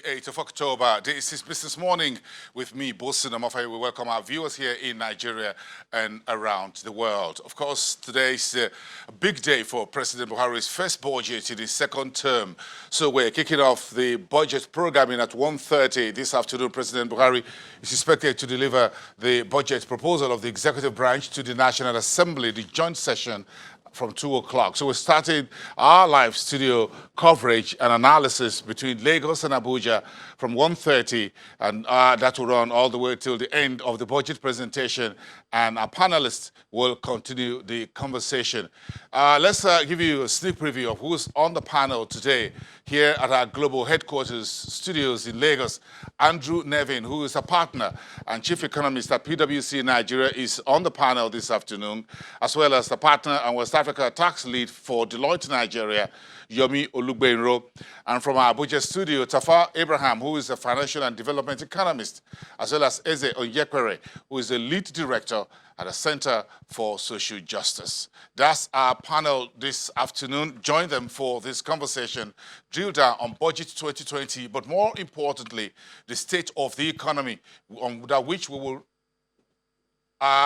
28th of October. This is Business Morning with me, Bosin Amofai. We welcome our viewers here in Nigeria and around the world. Of course, today is a big day for President Buhari's first budget in his second term. So we're kicking off the budget programming at 1:30 this afternoon. President Buhari is expected to deliver the budget proposal of the executive branch to the National Assembly, the joint session from 2 o'clock. So we started our live studio coverage and analysis between Lagos and Abuja from 1:30, and that will run all the way till the end of the budget presentation, and our panelists will continue the conversation. Let's give you a sneak preview of who's on the panel today here at our global headquarters studios in Lagos. Andrew Nevin, who is a partner and chief economist at PwC Nigeria, is on the panel this afternoon, as well as the partner and West Africa tax lead for Deloitte Nigeria, Yomi Olugbenro, and from our Abuja studio, Tafa Abraham, who is a financial and development economist, as well as Eze Onyekwere, who is the lead director at the Center for Social Justice. That's our panel this afternoon. Join them for this conversation, drill down on Budget 2020, but more importantly, the state of the economy, on which we will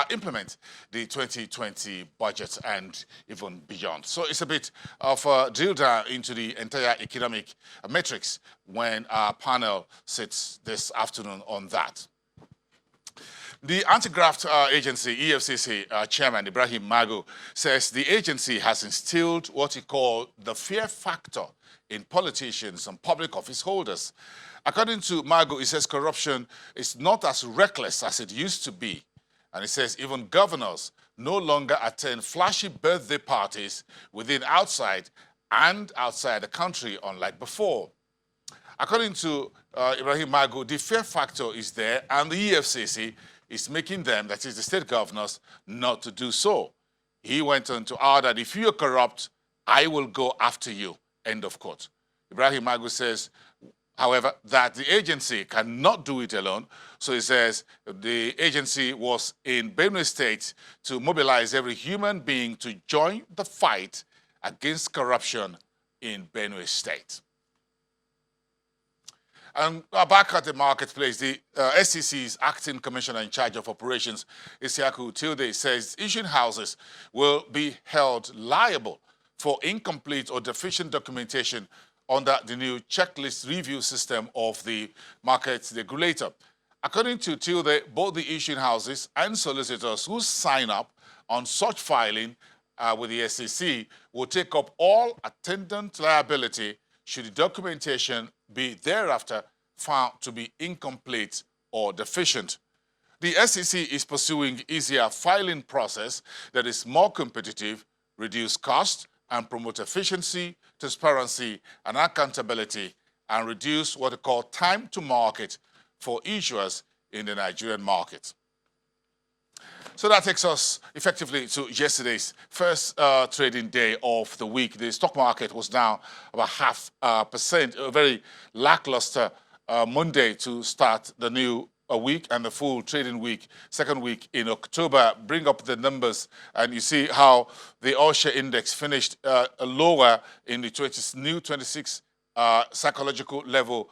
implement the 2020 budget and even beyond. So it's a bit of a drill down into the entire economic metrics when our panel sits this afternoon on that. The Anti-Graft Agency, EFCC Chairman Ibrahim Magu, says the agency has instilled what he called the fear factor in politicians and public office holders. According to Magu, he says corruption is not as reckless as it used to be. And he says even governors no longer attend flashy birthday parties within, outside, and outside the country, unlike before. According to Ibrahim Magu, the fear factor is there, and the EFCC is making them, that is the state governors, not to do so. He went on to add that if you are corrupt, I will go after you, end of quote. Ibrahim Magu says, however, that the agency cannot do it alone. So he says the agency was in Benue State to mobilize every human being to join the fight against corruption in Benue State. And back at the marketplace, the SEC's acting commissioner in charge of operations, Isiaku Tilde, says issuing houses will be held liable for incomplete or deficient documentation under the new checklist review system of the market regulator. According to Tilde, both the issuing houses and solicitors who sign up on such filing with the SEC will take up all attendant liability should the documentation be thereafter found to be incomplete or deficient. The SEC is pursuing easier filing process that is more competitive, reduce cost, and promote efficiency, transparency, and accountability, and reduce what they call time to market for issuers in the Nigerian market. So that takes us effectively to yesterday's first trading day of the week. The stock market was down about 0.5%, a very lackluster Monday to start the new week and the full trading week, second week in October. Bring up the numbers and you see how the all-share index finished lower in the new 26 psychological level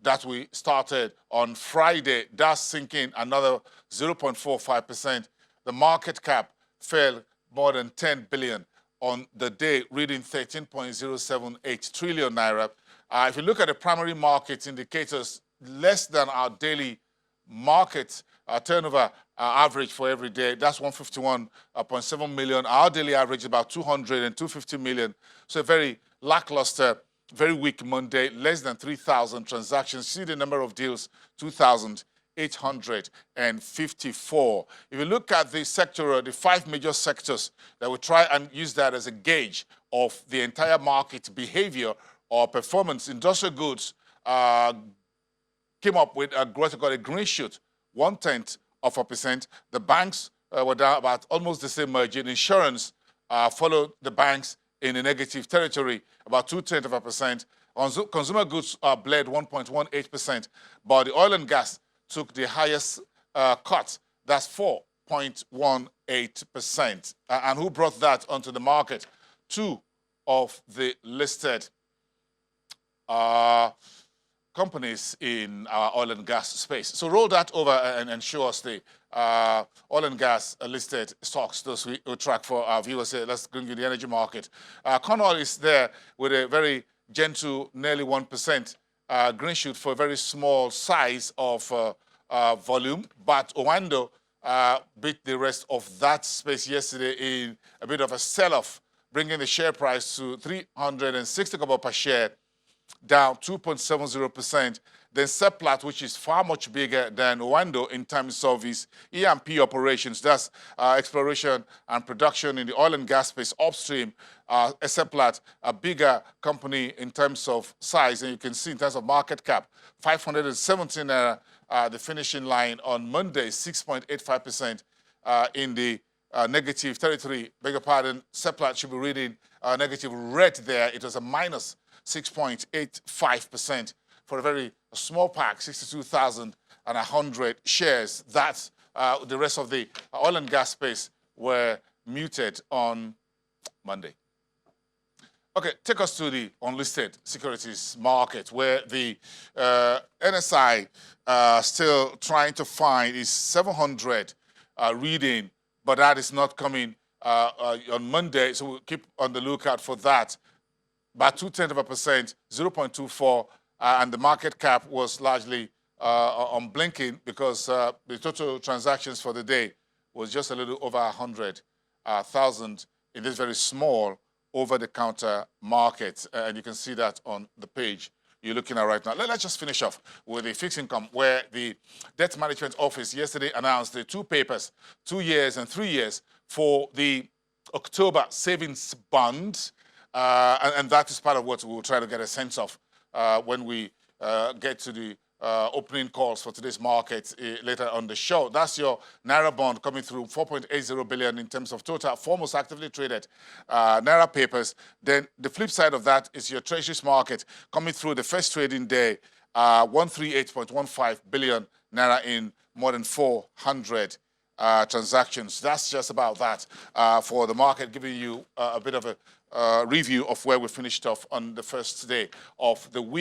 that we started on Friday. That's sinking another 0.45%. The market cap fell more than 10 billion on the day, reading 13.078 trillion naira. If you look at the primary market indicators, less than our daily market turnover average for every day, that's 151.7 million. Our daily average is about 200 and 250 million. So a very lackluster, very weak Monday, less than 3,000 transactions. See the number of deals, 2,854. If you look at the sector, the 5 major sectors that we try and use that as a gauge of the entire market behavior or performance, industrial goods came up with a growth called a green shoot, 0.1%. The banks were down about almost the same margin. Insurance followed the banks in a negative territory, about 0.2%. Consumer goods bled 1.18%, but the oil and gas took the highest cut. That's 4.18%. And who brought that onto the market? Two of the listed companies in our oil and gas space. So roll that over and show us the oil and gas listed stocks, those we track for our viewers here. Let's bring you the energy market. Corn oil is there with a very gentle, nearly 1% green shoot for a very small size of volume, but Owando beat the rest of that space yesterday in a bit of a sell-off, bringing the share price to 360 kobo per share, down 2.70%. Then Seplat, which is far much bigger than Owando in terms of its E&P operations, that's exploration and production in the oil and gas space upstream. Seplat, a bigger company in terms of size, and you can see in terms of market cap, 517 the finishing line on Monday, 6.85% in the negative territory. Beg your pardon, Seplat should be reading negative red there. It was a minus 6.85% for a very small pack, 62,100 shares. That's the rest of the oil and gas space were muted on Monday. Okay, take us to the unlisted securities market, where the NSI still trying to find is 700 reading, but that is not coming on Monday, so we'll keep on the lookout for that. By 0.2%, 0.24, and the market cap was largely unblinking because the total transactions for the day was just a little over 100,000 in this very small over-the-counter market, and you can see that on the page you're looking at right now. Let's just finish off with the fixed income, where the Debt Management Office yesterday announced the two papers, 2 years and 3 years, for the October savings bond, and that is part of what we'll try to get a sense of when we get to the opening calls for today's market later on the show. That's your Naira bond coming through, 4.80 billion in terms of total, foremost actively traded Naira papers. Then the flip side of that is your Treasuries market coming through the first trading day, 138.15 billion Naira in more than 400 transactions. That's just about that for the market, giving you a bit of a review of where we finished off on the first day of the week.